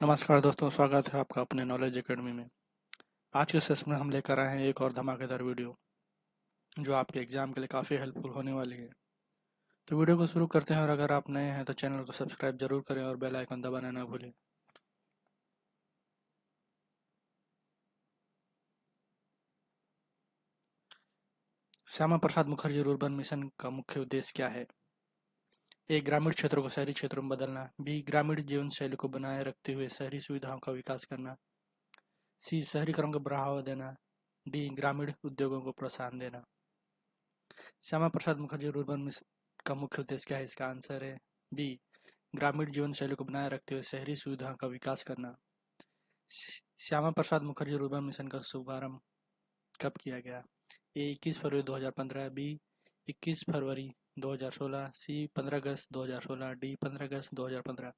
नमस्कार दोस्तों, स्वागत है आपका अपने नॉलेज एकेडमी में। आज के सेशन में हम लेकर आए हैं एक और धमाकेदार वीडियो जो आपके एग्जाम के लिए काफ़ी हेल्पफुल होने वाली है। तो वीडियो को शुरू करते हैं, और अगर आप नए हैं तो चैनल को सब्सक्राइब जरूर करें और बेल आइकन दबाना ना भूलें। श्यामा प्रसाद मुखर्जी रूर्बन मिशन का मुख्य उद्देश्य क्या है? ए, ग्रामीण क्षेत्रों को शहरी क्षेत्रों में बदलना। बी, ग्रामीण जीवन शैली को बनाए रखते हुए शहरी सुविधाओं का विकास करना। सी, शहरीकरण को बढ़ावा देना। डी, ग्रामीण उद्योगों को प्रोत्साहन देना। श्यामा प्रसाद मुखर्जी रूर्बन मिशन का मुख्य उद्देश्य क्या है? इसका आंसर है बी, ग्रामीण जीवन शैली को बनाए रखते हुए शहरी सुविधाओं का विकास करना। श्यामा प्रसाद मुखर्जी रूर्बन मिशन का शुभारंभ कब किया गया? ए, 21 फरवरी 2015। बी, 21 फरवरी 2016। सी, 15 अगस्त 2016। डी, 15 अगस्त 2015।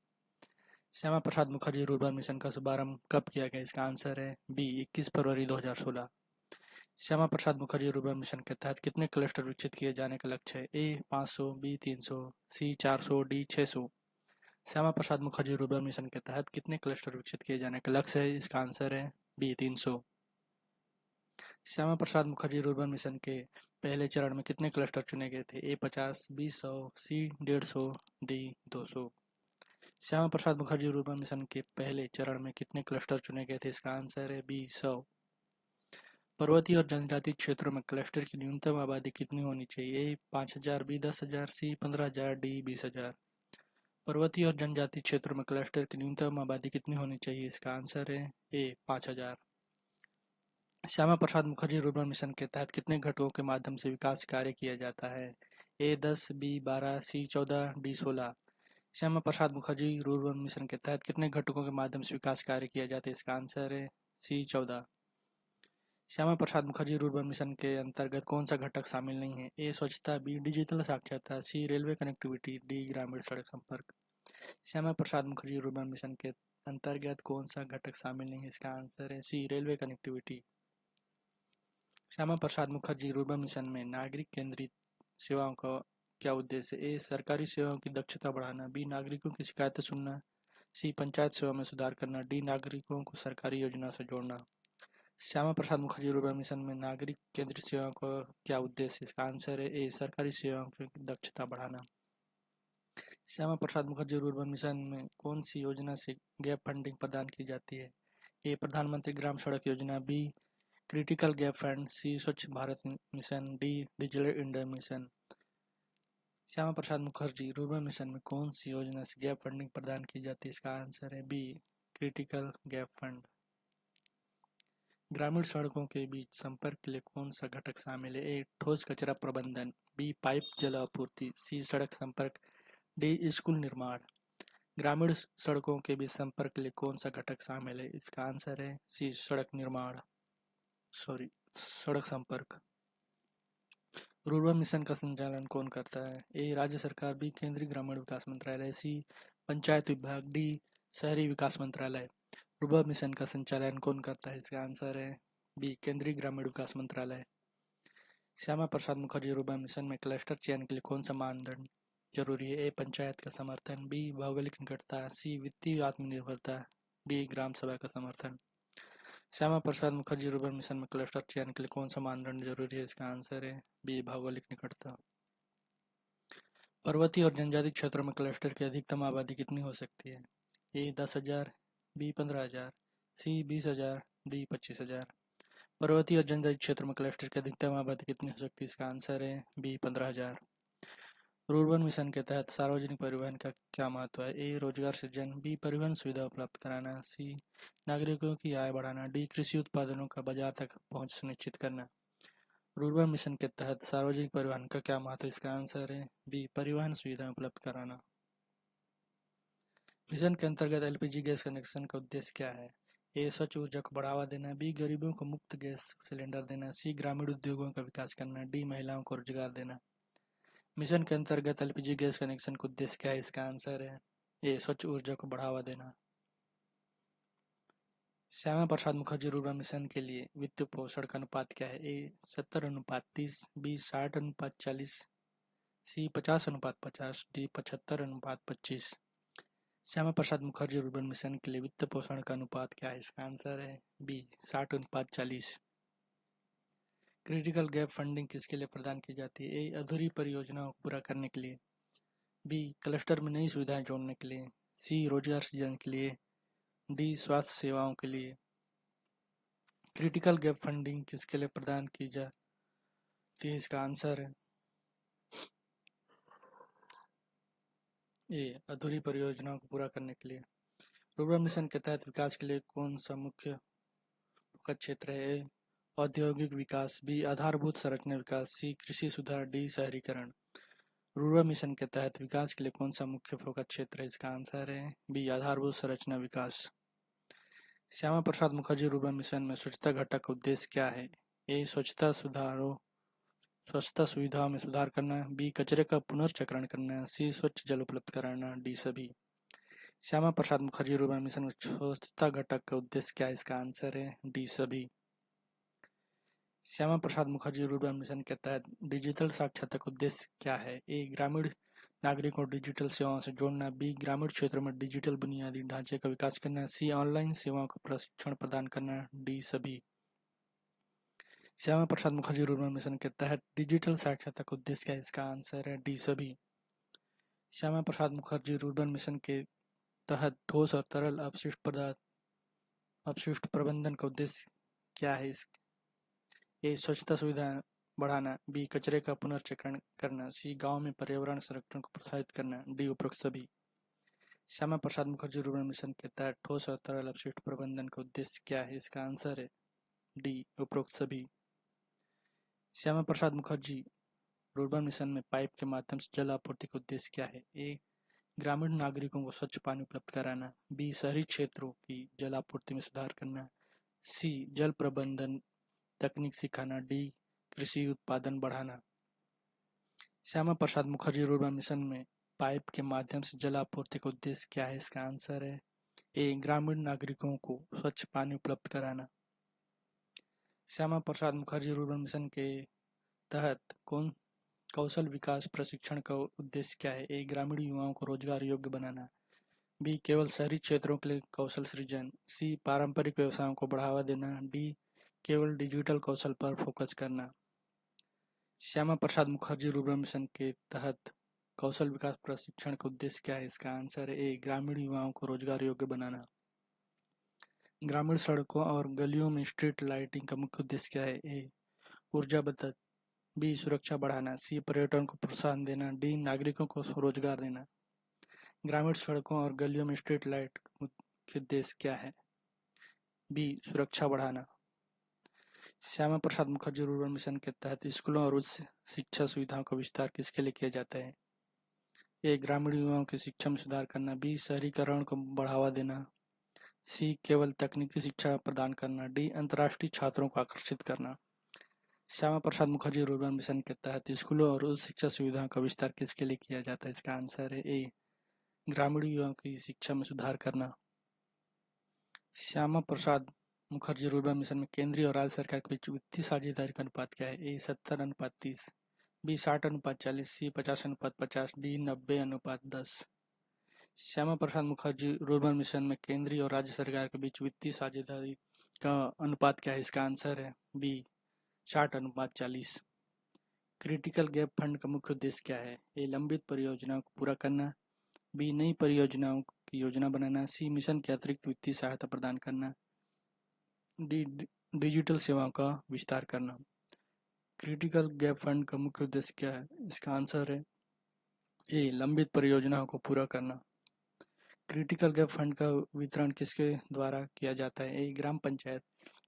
श्यामा प्रसाद मुखर्जी रूर्बन मिशन का शुभारंभ कब किया गया? इसका आंसर है बी, 21 फरवरी 2016। श्यामा प्रसाद मुखर्जी रूर्बन मिशन के तहत कितने क्लस्टर विकसित किए जाने का लक्ष्य है? ए, 500। बी, 300। सी, 400। D, 600। Shyama Prasad Mukherjee rurban mission के तहत कितने क्लस्टर विकसित किए जाने का लक्ष्य है? इसका आंसर है B, 300। Shyama Prasad Mukherjee rurban mission के पहले चरण में कितने क्लस्टर चुने गए थे? ए, 50। बी, 100। सी, 150। D, 200। Shyama Prasad Mukherjee rurban mission के पहले चरण में कितने क्लस्टर चुने गए थे? इसका आंसर है बी, 100। पर्वतीय और जनजातीय क्षेत्रों में क्लस्टर की न्यूनतम आबादी कितनी होनी चाहिए? ए, 5,000। बी, 10,000। सी, 15,000। डी, 20,000। पर्वतीय और जनजातीय क्षेत्रों में क्लस्टर की न्यूनतम आबादी कितनी होनी चाहिए? इसका आंसर है ए, 5,000। श्यामा प्रसाद मुखर्जी रूरबन मिशन के तहत कितने घटकों के माध्यम से विकास कार्य किया जाता है? ए, 10। बी, 12। सी, 14। D, 16। Shyama Prasad Mukherjee rurban mission के तहत कितने घटकों के माध्यम से विकास कार्य किया जाता है? इसका आंसर है सी, 14। श्यामा प्रसाद मुखर्जी रूरबन मिशन के अंतर्गत कौन सा घटक शामिल नहीं है? ए, स्वच्छता। बी, डिजिटल साक्षरता। सी, रेलवे कनेक्टिविटी। डी, ग्रामीण सड़क संपर्क। श्यामा प्रसाद मुखर्जी रूरबन मिशन के अंतर्गत कौन सा घटक शामिल नहीं है? इसका आंसर है सी, railway connectivity. Shyama Prasad Mukherjee rurban mission में नागरिक केंद्रित सेवाओं का क्या उद्देश्य है? ए, सरकारी सेवाओं की दक्षता बढ़ाना। बी, नागरिकों की शिकायतें सुनना। सी, पंचायत सेवा में सुधार करना। डी, नागरिकों को सरकारी योजना से जोड़ना। श्यामा प्रसाद मुखर्जी रूरबन मिशन में नागरिक केंद्रित सेवाओं का क्या उद्देश्य है? इसका आंसर है ए, सरकारी सेवाओं की दक्षता बढ़ाना। श्यामा प्रसाद मुखर्जी रूरबन मिशन में कौन सी योजना से गैप फंडिंग प्रदान की जाती है? ए, प्रधानमंत्री ग्राम सड़क योजना। B, critical gap fund. C, स्वच्छ Bharat mission. D, digital India mission. Shyama Prasad Mukherjee rurban mission में कौन सी योजना से गैप फंडिंग प्रदान की जाती है? इसका आंसर है बी, क्रिटिकल गैप फंड। ग्रामीण सड़कों के बीच संपर्क के लिए कौन सा घटक शामिल है? ए, ठोस कचरा प्रबंधन। बी, पाइप जल आपूर्ति। सी, सड़क संपर्क। डी, स्कूल निर्माण। ग्रामीण सड़कों के बीच संपर्क के लिए कौन सा घटक शामिल है? इसका आंसर है सी, सड़क निर्माण। सॉरी, सड़क संपर्क। रूरबन मिशन का संचालन कौन करता है? ए, राज्य सरकार। बी, केंद्रीय ग्रामीण विकास मंत्रालय। सी, पंचायत विभाग। डी, शहरी विकास मंत्रालय। रूरबन मिशन का संचालन कौन करता है? इसका आंसर है बी, केंद्रीय ग्रामीण विकास मंत्रालय। श्यामा प्रसाद मुखर्जी रूरबन मिशन में क्लस्टर चयन के लिए कौन सा मानदंड जरूरी है? ए, पंचायत का समर्थन। बी, भौगोलिक निकटता। सी, वित्तीय आत्मनिर्भरता। डी, ग्राम सभा का समर्थन। श्यामा प्रसाद मुखर्जी रूरबन मिशन में क्लस्टर चयन के लिए कौन सा मानदंड जरूरी है? इसका आंसर है बी, भौगोलिक निकटता। पर्वतीय और जनजातीय क्षेत्रों में क्लस्टर की अधिकतम आबादी कितनी हो सकती है? ए, 10,000। बी, 15,000। सी, 20,000। डी, 25,000। पर्वतीय और जनजातीय क्षेत्रों में क्लस्टर की अधिकतम आबादी कितनी हो सकती है? इसका आंसर है बी, 15,000। रूरबन मिशन के तहत सार्वजनिक परिवहन का क्या महत्व है? ए, रोजगार सृजन। बी, परिवहन सुविधा उपलब्ध कराना। सी, नागरिकों की आय बढ़ाना। डी, कृषि उत्पादनों का बाजार तक पहुंच सुनिश्चित करना। रूरबन मिशन के तहत सार्वजनिक परिवहन का क्या महत्व है? इसका आंसर है बी, परिवहन सुविधा उपलब्ध कराना। मिशन के अंतर्गत एलपीजी गैस कनेक्शन का उद्देश्य क्या है? ए, स्वच्छ ऊर्जा को बढ़ावा देना। बी, गरीबों को मुफ्त गैस सिलेंडर देना। सी, ग्रामीण उद्योगों का विकास करना। डी, महिलाओं को रोजगार देना। मिशन के अंतर्गत एलपीजी गैस कनेक्शन का उद्देश्य क्या है? इसका आंसर है ए, स्वच्छ ऊर्जा को बढ़ावा देना। श्यामा प्रसाद मुखर्जी रूरबन मिशन के लिए वित्त पोषण का अनुपात क्या है? ए, 70:30। बी, 60:40। सी, 50:50। D, 75:25। Shyama Prasad Mukherjee rurban mission के लिए वित्त पोषण का अनुपात क्या है? इसका आंसर है बी 60:40। क्रिटिकल गैप फंडिंग किसके लिए प्रदान की जाती है? ए अधूरी परियोजनाओं को पूरा करने के लिए, बी क्लस्टर में नई सुविधाएं जोड़ने के लिए, सी रोजगार सृजन के लिए, डी स्वास्थ्य सेवाओं के लिए। क्रिटिकल गैप फंडिंग किसके लिए प्रदान की जाती है? इसका आंसर है ए अधूरी परियोजनाओं को पूरा करने के लिए। रुर्बन मिशन के तहत विकास के लिए कौन सा मुख्य फोकस क्षेत्र है? ए औद्योगिक विकास, बी आधारभूत संरचना विकास, सी कृषि सुधार, डी शहरीकरण। रुर्बन मिशन के तहत विकास के लिए कौन सा मुख्य फोकस क्षेत्र है? इसका आंसर है बी आधारभूत संरचना विकास। श्यामा प्रसाद मुखर्जी रुर्बन मिशन में स्वच्छता घटक का उद्देश्य क्या है? ए स्वच्छता सुविधाओं में सुधार करना, बी कचरे का पुनर्चक्रण करना, सी स्वच्छ जल उपलब्ध कराना, डी सभी। श्यामा प्रसाद मुखर्जी रुर्बन मिशन में स्वच्छता घटक का उद्देश्य क्या है? इसका आंसर है डी सभी। श्यामा प्रसाद मुखर्जी रुर्बन मिशन के तहत डिजिटल साक्षरता का उद्देश्य क्या है? ए ग्रामीण नागरिकों को डिजिटल सेवाओं से जोड़ना, बी ग्रामीण क्षेत्रों में डिजिटल बुनियादी ढांचे का विकास करना, सी ऑनलाइन सेवाओं का प्रशिक्षण प्रदान करना, डी सभी। श्यामा प्रसाद मुखर्जी रुर्बन मिशन के तहत डिजिटल साक्षरता का उद्देश्य क्या है? इसका आंसर है डी सभी। श्यामा प्रसाद मुखर्जी रुर्बन मिशन के तहत ठोस और तरल अपशिष्ट प्रबंधन का उद्देश्य क्या है? ए स्वच्छता सुविधा बढ़ाना, बी कचरे का पुनर्चक्रण करना, सी गांव में पर्यावरण संरक्षण को प्रोत्साहित करना, डी उपरोक्त सभी। श्यामा प्रसाद मुखर्जी रुर्बन मिशन के तहत ठोस और तरल अपशिष्ट प्रबंधन का उद्देश्य क्या है? इसका आंसर है डी उपरोक्त सभी। श्यामा प्रसाद मुखर्जी रुर्बन मिशन में पाइप के माध्यम से जल आपूर्ति का उद्देश्य क्या है? ए ग्रामीण नागरिकों को स्वच्छ पानी उपलब्ध कराना, बी शहरी क्षेत्रों की जल आपूर्ति में सुधार करना, सी जल प्रबंधन तकनीक सिखाना, डी कृषि उत्पादन बढ़ाना। श्यामा प्रसाद मुखर्जी रुर्बन मिशन में पाइप के माध्यम से जल आपूर्ति का उद्देश्य क्या है? इसका आंसर है ए ग्रामीण नागरिकों को स्वच्छ पानी उपलब्ध कराना। श्यामा प्रसाद मुखर्जी रुर्बन मिशन के तहत कौन कौशल विकास प्रशिक्षण का उद्देश्य क्या है? ए ग्रामीण युवाओं को रोजगार योग्य बनाना, बी केवल शहरी क्षेत्रों के लिए कौशल सृजन, सी पारंपरिक व्यवसायों को बढ़ावा देना, डी केवल डिजिटल कौशल पर फोकस करना। श्यामा प्रसाद मुखर्जी रुर्बन मिशन के तहत कौशल विकास प्रशिक्षण का उद्देश्य क्या है? इसका आंसर है ए ग्रामीण युवाओं को रोजगार योग्य बनाना। ग्रामीण सड़कों और गलियों में स्ट्रीट लाइटिंग का मुख्य उद्देश्य क्या है? ए ऊर्जा बचत, बी सुरक्षा बढ़ाना, सी पर्यटन को प्रोत्साहन देना, डी नागरिकों को रोजगार देना। ग्रामीण सड़कों और गलियों में स्ट्रीट लाइट का मुख्य उद्देश्य क्या है? बी सुरक्षा बढ़ाना। श्यामा प्रसाद मुखर्जी रुर्बन मिशन के तहत स्कूलों और उच्च शिक्षा सुविधाओं का विस्तार किसके लिए किया जाता है? ए ग्रामीण युवाओं की शिक्षा में सुधार करना, बी शहरीकरण को बढ़ावा देना, सी केवल तकनीकी शिक्षा प्रदान करना, डी अंतर्राष्ट्रीय छात्रों को आकर्षित करना। श्यामा प्रसाद मुखर्जी रुर्बन मिशन के तहत स्कूलों और उच्च शिक्षा सुविधाओं का विस्तार किसके लिए किया जाता है? इसका आंसर है ए ग्रामीण युवाओं की शिक्षा में सुधार करना। श्यामा प्रसाद मुखर्जी रुर्बन मिशन में केंद्रीय और राज्य सरकार के बीच वित्तीय साझेदारी का अनुपात क्या है? ए 70:30, बी 60:40, सी 50:50, D 90:10। Shyama Prasad Mukherjee rurban mission में केंद्रीय और राज्य सरकार के बीच वित्तीय साझेदारी का अनुपात क्या है? इसका आंसर है बी 60:40। क्रिटिकल गैप फंड का मुख्य उद्देश्य क्या है? ए लंबित परियोजनाओं को पूरा करना, बी नई परियोजनाओं की योजना बनाना, सी मिशन के अतिरिक्त वित्तीय सहायता प्रदान करना, डी डिजिटल सेवाओं का विस्तार करना। क्रिटिकल गैप फंड का मुख्य उद्देश्य क्या है? इसका आंसर है ए लंबित परियोजनाओं को पूरा करना। क्रिटिकल गैप फंड का वितरण किसके द्वारा किया जाता है? ए ग्राम पंचायत,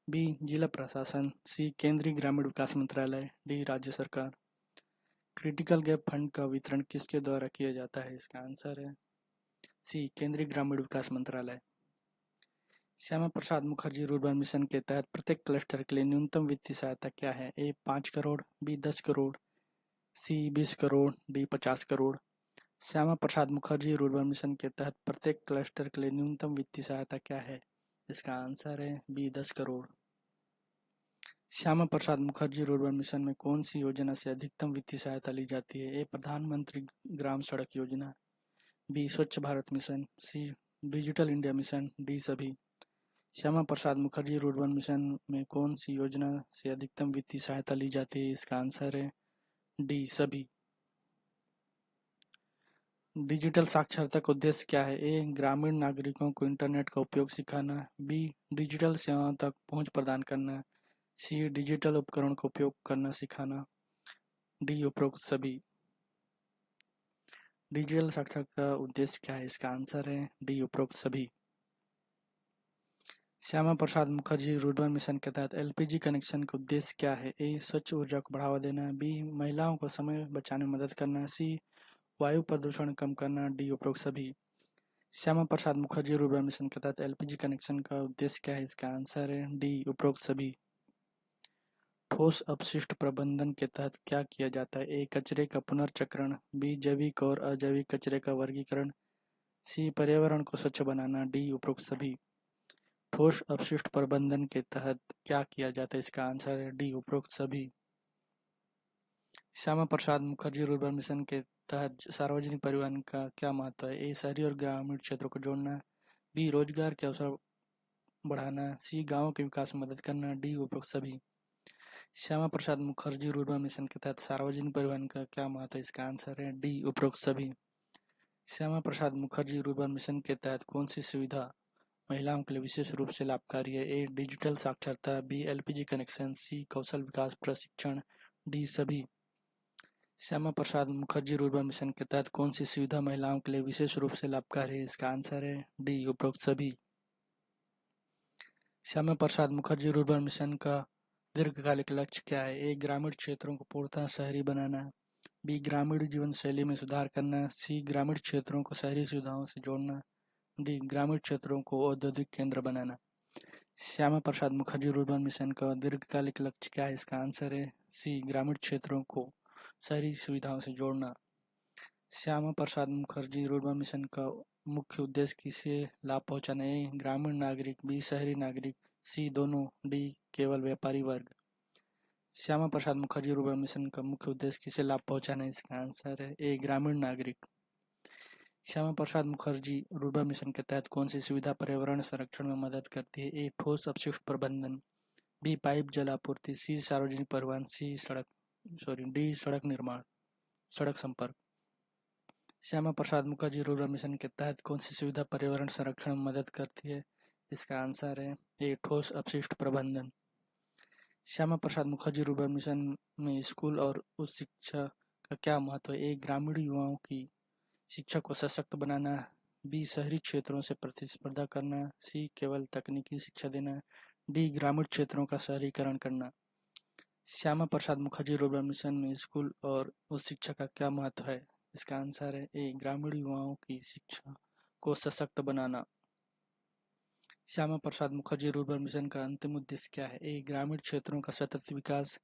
बी जिला प्रशासन, सी केंद्रीय ग्रामीण विकास मंत्रालय, डी राज्य सरकार। क्रिटिकल गैप फंड का वितरण किसके द्वारा किया जाता है? इसका आंसर है सी केंद्रीय ग्रामीण विकास मंत्रालय। श्यामा प्रसाद मुखर्जी रुर्बन मिशन के तहत प्रत्येक क्लस्टर के लिए न्यूनतम वित्तीय सहायता क्या है? ए 5 करोड़, बी 10 करोड़, सी 20 crore, D 50 crore. Shyama Prasad Mukherjee rurban mission के तहत प्रत्येक क्लस्टर के लिए न्यूनतम वित्तीय सहायता क्या है? इसका आंसर है B 10 crore. Shyama Prasad Mukherjee rurban mission में कौन सी योजना से अधिकतम वित्तीय सहायता ली जाती है? ए प्रधानमंत्री ग्राम सड़क योजना, बी स्वच्छ भारत मिशन, सी डिजिटल इंडिया मिशन, डी सभी। श्यामा प्रसाद मुखर्जी रुर्बन मिशन में कौन सी योजना से अधिकतम वित्तीय सहायता ली जाती है? इसका आंसर है डी सभी। डिजिटल साक्षरता का उद्देश्य क्या है? ए ग्रामीण नागरिकों को इंटरनेट का उपयोग सिखाना, बी डिजिटल सेवाओं तक पहुंच प्रदान करना, सी डिजिटल उपकरण का उपयोग करना सिखाना, डी उपरोक्त सभी। डिजिटल साक्षरता का उद्देश्य क्या है? इसका आंसर है डी उपरोक्त सभी। श्यामा प्रसाद मुखर्जी रुर्बन मिशन के तहत एलपीजी कनेक्शन का उद्देश्य क्या है? ए स्वच्छ ऊर्जा को बढ़ावा देना, बी महिलाओं को समय बचाने में मदद करना, सी वायु प्रदूषण कम करना, डी उपरोक्त सभी। श्यामा प्रसाद मुखर्जी रुर्बन मिशन के तहत एलपीजी कनेक्शन का उद्देश्य क्या है? इसका आंसर है डी उपरोक्त सभी। ठोस अपशिष्ट प्रबंधन के तहत क्या किया जाता है? ए कचरे का पुनर्चक्रण, बी जैविक और अजैविक कचरे का वर्गीकरण, सी पर्यावरण को स्वच्छ बनाना, डी उपरोक्त सभी। ठोस अपशिष्ट प्रबंधन के तहत क्या किया जाता है? इसका आंसर है डी उपरोक्त सभी। श्यामा प्रसाद मुखर्जी रुर्बन मिशन के तहत सार्वजनिक परिवहन का क्या महत्व है? ए शहरी और ग्रामीण क्षेत्रों को जोड़ना, बी रोजगार के अवसर बढ़ाना, सी गांवों के विकास में मदद करना, डी उपरोक्त सभी। श्यामा प्रसाद मुखर्जी रुर्बन मिशन के तहत सार्वजनिक परिवहन का क्या महत्व है? इसका आंसर है डी उपरोक्त सभी। श्यामा प्रसाद मुखर्जी रुर्बन मिशन के तहत कौन सी सुविधा महिलाओं के लिए विशेष रूप से लाभकारी है? ए डिजिटल साक्षरता, बी एलपीजी कनेक्शन, सी कौशल विकास प्रशिक्षण, डी सभी। श्यामा प्रसाद मुखर्जी रुर्बन मिशन के तहत कौन सी सुविधा महिलाओं के लिए विशेष रूप से लाभकारी है? इसका आंसर है डी उपरोक्त सभी। श्यामा प्रसाद मुखर्जी रुर्बन मिशन का दीर्घकालिक लक्ष्य क्या है? ए ग्रामीण क्षेत्रों को पूर्णतः शहरी बनाना, बी ग्रामीण जीवन शैली में सुधार करना, सी ग्रामीण क्षेत्रों को शहरी सुविधाओं से जोड़ना, डी ग्रामीण क्षेत्रों को औद्योगिक केंद्र बनाना। श्यामा प्रसाद मुखर्जी रुर्बन मिशन का दीर्घकालिक लक्ष्य क्या है? इसका आंसर है सी ग्रामीण क्षेत्रों को शहरी सुविधाओं से जोड़ना। श्यामा प्रसाद मुखर्जी रुर्बन मिशन का मुख्य उद्देश्य किसे लाभ पहुंचाना है? ए ग्रामीण नागरिक, बी शहरी नागरिक, सी दोनों, डी केवल व्यापारी वर्ग। श्यामा प्रसाद मुखर्जी रुर्बन मिशन का मुख्य उद्देश्य किसे लाभ पहुंचाना है? इसका आंसर है ए ग्रामीण नागरिक। श्यामा प्रसाद मुखर्जी रुर्बन मिशन के तहत कौन सी सुविधा पर्यावरण संरक्षण में मदद करती है? ए ठोस अपशिष्ट प्रबंधन, बी पाइप जल आपूर्ति, सी सार्वजनिक परिवहन, डी सड़क निर्माण, सड़क संपर्क। श्यामा प्रसाद मुखर्जी रुर्बन मिशन के तहत कौन सी सुविधा पर्यावरण संरक्षण में मदद करती है? इसका आंसर है ए ठोस अपशिष्ट प्रबंधन। श्यामा प्रसाद मुखर्जी रुर्बन मिशन में स्कूल और उच्च शिक्षा का क्या महत्व है? ए ग्रामीण युवाओं की शिक्षा को सशक्त बनाना, बी शहरी क्षेत्रों से प्रतिस्पर्धा करना, सी केवल तकनीकी शिक्षा देना, डी ग्रामीण क्षेत्रों का शहरीकरण करना। श्यामा प्रसाद मुखर्जी रुर्बन मिशन में स्कूल और उच्च शिक्षा का क्या महत्व है? इसका आंसर है ए ग्रामीण युवाओं की शिक्षा को सशक्त बनाना। श्यामा प्रसाद मुखर्जी रुर्बन मिशन का अंतिम उद्देश्य क्या है? ए ग्रामीण क्षेत्रों का सतत विकास,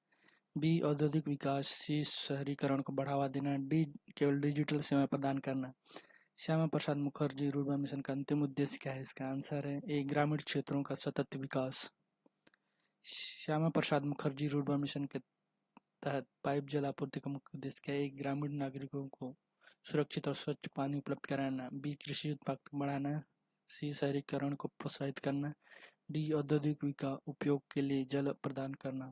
बी औद्योगिक विकास, सी शहरीकरण को बढ़ावा देना, डी केवल डिजिटल सेवा प्रदान करना। श्यामा प्रसाद मुखर्जी रुर्बन मिशन का अंतिम उद्देश्य क्या है? इसका आंसर है ए ग्रामीण क्षेत्रों का सतत विकास। श्यामा प्रसाद मुखर्जी रुर्बन मिशन के तहत पाइप जल आपूर्ति का मुख्य उद्देश्य क्या है? ग्रामीण नागरिकों को सुरक्षित और स्वच्छ पानी उपलब्ध कराना, बी कृषि उत्पादकता बढ़ाना, सी शहरीकरण को प्रोत्साहित करना, डी औद्योगिक उपयोग के लिए जल प्रदान करना।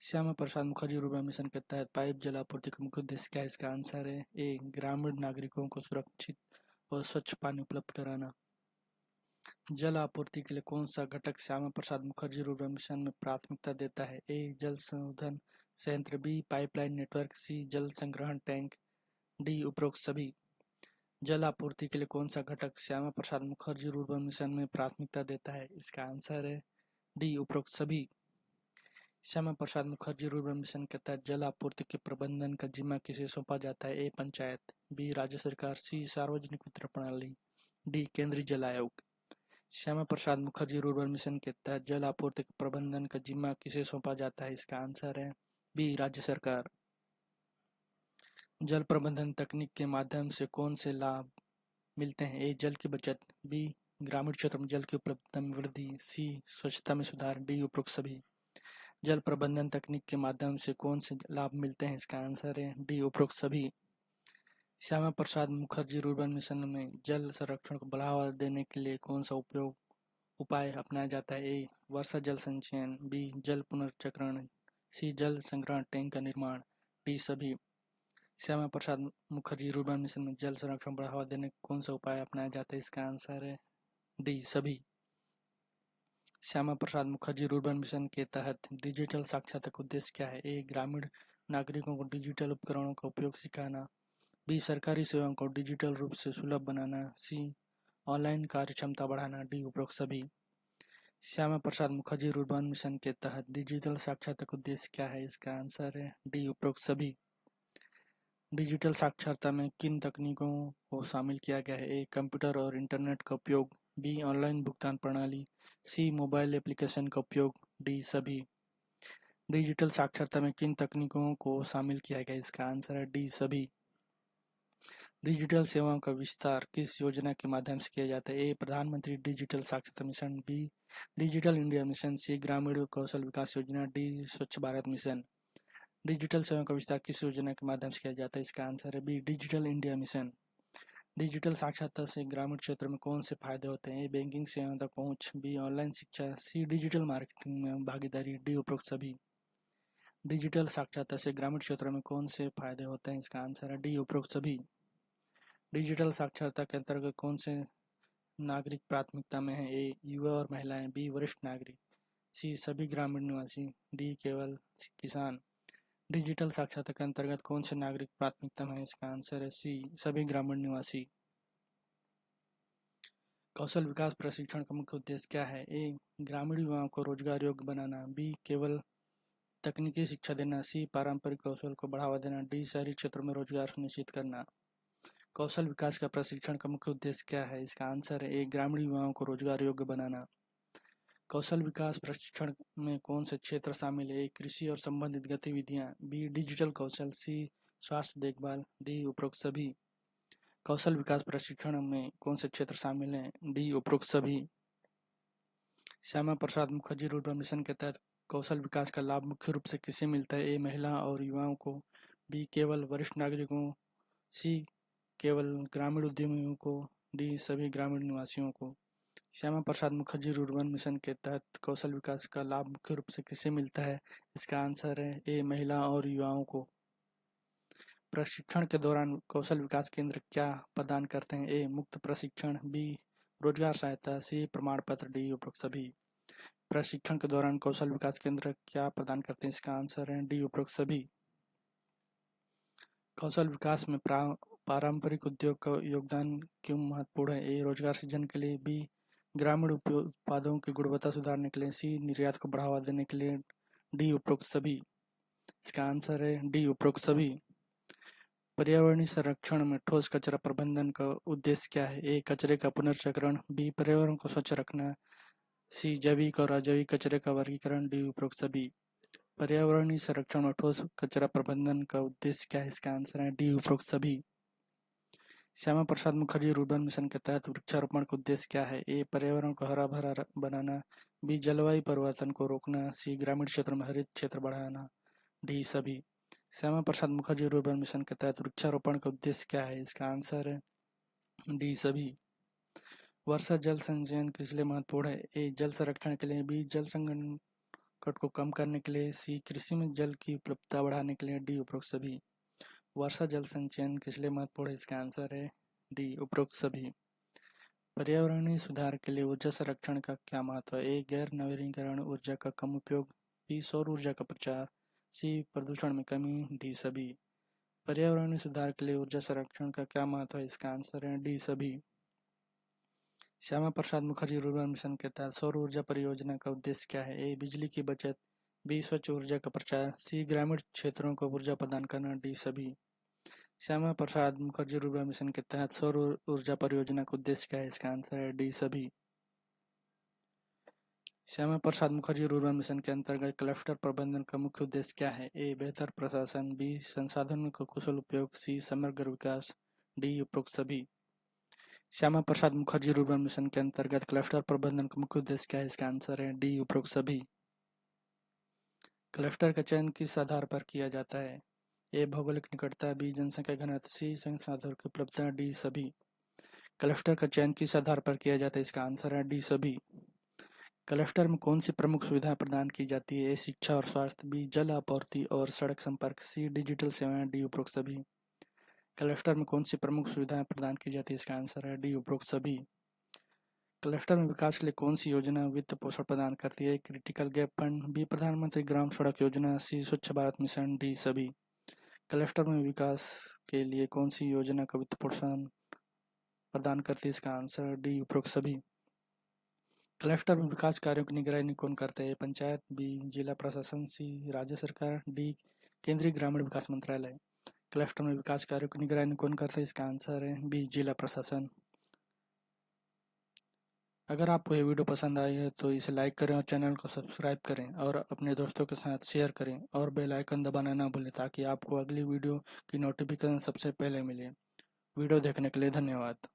श्यामा प्रसाद मुखर्जी रुर्बन मिशन के तहत पाइप जल आपूर्ति का मुख्य उद्देश्य क्या है? इसका आंसर है ए ग्रामीण नागरिकों को सुरक्षित और स्वच्छ पानी उपलब्ध कराना। जल आपूर्ति के लिए कौन सा घटक श्यामा प्रसाद मुखर्जी रुर्बन मिशन में प्राथमिकता देता है? ए जल शोधन संयंत्र, बी पाइपलाइन नेटवर्क, सी जल संग्रहण टैंक, डी उपरोक्त सभी। जल आपूर्ति के लिए कौन सा घटक श्यामा प्रसाद मुखर्जी रुर्बन मिशन में प्राथमिकता देता है? इसका आंसर है डी उपरोक्त सभी। श्यामा प्रसाद मुखर्जी रुर्बन मिशन के तहत जल आपूर्ति के प्रबंधन का जिम्मा किसे सौंपा जाता है? ए पंचायत, बी राज्य सरकार, सी सार्वजनिक वितरण प्रणाली, डी केंद्रीय जल आयोग। श्यामा प्रसाद मुखर्जी रुर्बन मिशन के तहत जल आपूर्ति के प्रबंधन का जिम्मा किसे सौंपा जाता है? इसका आंसर है बी राज्य सरकार। जल प्रबंधन तकनीक के माध्यम से कौन से लाभ मिलते हैं? ए जल की बचत, बी ग्रामीण क्षेत्र में जल की उपलब्धता में वृद्धि, सी स्वच्छता में सुधार, डी उपरोक्त सभी। जल प्रबंधन तकनीक के माध्यम से कौन से लाभ मिलते हैं? इसका आंसर है डी उपरोक्त सभी। श्यामा प्रसाद मुखर्जी रुर्बन मिशन में जल संरक्षण को बढ़ावा देने के लिए कौन सा उपाय अपनाया जाता है? ए. वर्षा जल संचयन, बी. जल पुनर्चक्रण, सी. जल संग्रहण टैंक का निर्माण, डी. सभी। श्यामा प्रसाद मुखर्जी रुर्बन मिशन में जल संरक्षण को बढ़ावा देने कौन सा उपाय अपनाया जाता है? इसका आंसर है डी. सभी। श्यामा प्रसाद मुखर्जी रुर्बन मिशन के तहत डिजिटल साक्षरता का उद्देश्य क्या है? ए. ग्रामीण नागरिकों को डिजिटल उपकरणों का उपयोग सिखाना, बी. सरकारी सेवाओं को डिजिटल रूप से सुलभ बनाना, सी. ऑनलाइन कार्य क्षमता बढ़ाना, डी. उपरोक्त सभी। श्यामा प्रसाद मुखर्जी रुर्बन मिशन के तहत डिजिटल साक्षरता का उद्देश्य क्या है? इसका आंसर है डी. उपरोक्त सभी। डिजिटल साक्षरता में किन तकनीकों को शामिल किया गया है? ए. कंप्यूटर और इंटरनेट का उपयोग, बी. ऑनलाइन भुगतान प्रणाली, सी. मोबाइल एप्लीकेशन का उपयोग, डी. सभी। डिजिटल साक्षरता में किन तकनीकों को शामिल किया गया है? इसका आंसर है डी. सभी। डिजिटल सेवाओं का विस्तार किस योजना के माध्यम से किया जाता है? ए. प्रधानमंत्री डिजिटल साक्षरता mission, B. Digital India mission, C. ग्रामीण कौशल विकास योजना, डी. स्वच्छ भारत मिशन। डिजिटल सेवाओं का विस्तार किस योजना के माध्यम से किया जाता है? इसका आंसर है B. Digital India mission. Digital साक्षरता से ग्रामीण क्षेत्र में कौन से फायदे होते हैं? ए. बैंकिंग सेवाओं तक पहुंच, बी. ऑनलाइन शिक्षा, सी. डिजिटल मार्केटिंग में भागीदारी, डी. उपरोक्त सभी। डिजिटल साक्षरता से ग्रामीण क्षेत्र में कौन से फायदे होते हैं? इसका आंसर है डी. उपरोक्त सभी। डिजिटल साक्षरता के अंतर्गत कौन से नागरिक प्राथमिकता में है? ए. युवा और महिलाएं, बी. वरिष्ठ नागरिक, सी. सभी ग्रामीण निवासी, डी. केवल किसान। डिजिटल साक्षरता के अंतर्गत कौन से नागरिक प्राथमिकता में है? इसका आंसर है सी. सभी ग्रामीण निवासी। कौशल विकास प्रशिक्षण का मुख्य उद्देश्य क्या है? ए. ग्रामीण युवाओं को रोजगार योग्य बनाना, बी. केवल तकनीकी शिक्षा देना, सी. पारंपरिक कौशल को बढ़ावा देना, डी. शहरी क्षेत्रों में रोजगार सुनिश्चित करना। कौशल विकास का प्रशिक्षण का मुख्य उद्देश्य क्या है? इसका आंसर है ए. ग्रामीण युवाओं को रोजगार योग्य बनाना। कौशल विकास प्रशिक्षण में कौन से क्षेत्र शामिल है? ए. कृषि और संबंधित गतिविधियां, बी. डिजिटल कौशल, सी. स्वास्थ्य देखभाल, डी. उपरोक्त सभी। कौशल विकास प्रशिक्षण में कौन से क्षेत्र शामिल हैं? डी. उपरोक्त सभी। श्यामा प्रसाद मुखर्जी रुर्बन मिशन के तहत कौशल विकास का लाभ मुख्य रूप से किसे मिलता है? ए. महिला और युवाओं को, बी. केवल वरिष्ठ नागरिकों, सी. केवल ग्रामीण उद्यमियों को, डी. सभी ग्रामीण निवासियों को। श्यामा प्रसाद मुखर्जी रुर्बन मिशन के तहत कौशल विकास का लाभ मुख्य रूप से किसे मिलता है? इसका आंसर है ए. महिला और युवाओं को। प्रशिक्षण के दौरान कौशल विकास केंद्र क्या प्रदान करते हैं? ए. मुफ्त प्रशिक्षण, बी. रोजगार सहायता, सी. प्रमाण पत्र, डी. उपरोक्त सभी। प्रशिक्षण के दौरान कौशल विकास केंद्र क्या प्रदान करते हैं? इसका आंसर है डी. उपरोक्त सभी। कौशल विकास में पारंपरिक उद्योग का योगदान क्यों महत्वपूर्ण है? ए. रोजगार सृजन के लिए, बी. ग्रामीण उत्पादों की गुणवत्ता सुधारने के लिए, सी. निर्यात को बढ़ावा देने के लिए, डी. उपरोक्त सभी। इसका आंसर है डी. उपरोक्त सभी। पर्यावरणीय संरक्षण में ठोस कचरा प्रबंधन का उद्देश्य क्या है? ए. कचरे का पुनर्चक्रण, बी. पर्यावरण को स्वच्छ रखना, सी. जैविक और अजैविक कचरे का वर्गीकरण, डी. उपरोक्त सभी। पर्यावरणीय संरक्षण में ठोस कचरा प्रबंधन का उद्देश्य क्या है? इसका आंसर है डी. उपरोक्त सभी। श्यामा प्रसाद मुखर्जी रुर्बन मिशन के तहत वृक्षारोपण का उद्देश्य क्या है? ए. पर्यावरण को हरा भरा बनाना, बी. जलवायु परिवर्तन को रोकना, सी. ग्रामीण क्षेत्रों में हरित क्षेत्र बढ़ाना, डी. सभी। श्यामा प्रसाद मुखर्जी रुर्बन मिशन के तहत वृक्षारोपण का उद्देश्य क्या है? इसका आंसर है डी. सभी। वर्षा जल संचयन किस लिए महत्वपूर्ण है? ए. जल संरक्षण के लिए, बी. जल संकट को कम करने के लिए, सी. कृषि में जल की उपलब्धता बढ़ाने के लिए, डी. उपरोक्त सभी। वर्षा जल संचयन किस लिए महत्वपूर्ण है? इसका आंसर है डी. उपरोक्त सभी। पर्यावरणीय सुधार के लिए ऊर्जा संरक्षण का क्या महत्व है? ए. गैर नवीनीकरण ऊर्जा का कम उपयोग, बी. सौर ऊर्जा का प्रचार, सी. प्रदूषण में कमी, डी. सभी। पर्यावरणीय सुधार के लिए ऊर्जा संरक्षण का क्या महत्व है? इसका आंसर है डी. सभी। श्यामा प्रसाद मुखर्जी रुर्बन मिशन के तहत सौर ऊर्जा परियोजना का उद्देश्य क्या है? ए. बिजली की बचत, बी. स्वच्छ ऊर्जा का प्रचार, सी. ग्रामीण क्षेत्रों को ऊर्जा प्रदान करना, डी. सभी। श्यामा प्रसाद मुखर्जी रुर्बन मिशन के तहत सौर ऊर्जा परियोजना का उद्देश्य क्या है? इसका आंसर है डी. सभी। श्यामा प्रसाद मुखर्जी रुर्बन मिशन के अंतर्गत क्लस्टर प्रबंधन का मुख्य उद्देश्य क्या है? ए. बेहतर प्रशासन, बी. संसाधनों का कुशल उपयोग, सी. समग्र विकास, डी. उपरोक्त सभी। श्यामा प्रसाद मुखर्जी रुर्बन मिशन के अंतर्गत क्लस्टर प्रबंधन का मुख्य उद्देश्य क्या है? इसका आंसर है डी. उपरोक्त सभी। क्लस्टर का चयन किस आधार पर किया जाता है? ए भौगोलिक निकटता, बी जनसंख्या घनत्व, सी संसाधनों की उपलब्धता, डी सभी। क्लस्टर का चयन किस आधार पर किया जाता है? इसका आंसर है डी सभी। क्लस्टर में कौन सी प्रमुख सुविधाएं प्रदान की जाती है? ए शिक्षा और स्वास्थ्य, बी जल आपूर्ति और सड़क संपर्क, सी डिजिटल सेवाएं, डी उपरोक्त सभी। क्लस्टर में कौन सी प्रमुख सुविधाएं प्रदान की जाती है? इसका आंसर है डी उपरोक्त सभी। क्लस्टर में विकास के लिए कौन सी योजना वित्त पोषण प्रदान करती है? क्रिटिकल गैप फंड, बी प्रधानमंत्री ग्राम सड़क योजना, सी स्वच्छ भारत मिशन, डी सभी। क्लस्टर में विकास के लिए कौन सी योजना का वित्त पोषण प्रदान करती है? इसका आंसर डी उपरोक्त सभी। क्लस्टर में विकास कार्यों की निगरानी कौन करता है? पंचायत, बी जिला प्रशासन, सी राज्य सरकार, डी केंद्रीय ग्रामीण विकास मंत्रालय। क्लस्टर में विकास कार्यों की निगरानी कौन करता है? इसका आंसर है बी जिला प्रशासन। अगर आपको ये वीडियो पसंद आई है तो इसे लाइक करें और चैनल को सब्सक्राइब करें और अपने दोस्तों के साथ शेयर करें और बेल आइकन दबाना ना भूलें ताकि आपको अगली वीडियो की नोटिफिकेशन सबसे पहले मिले। वीडियो देखने के लिए धन्यवाद।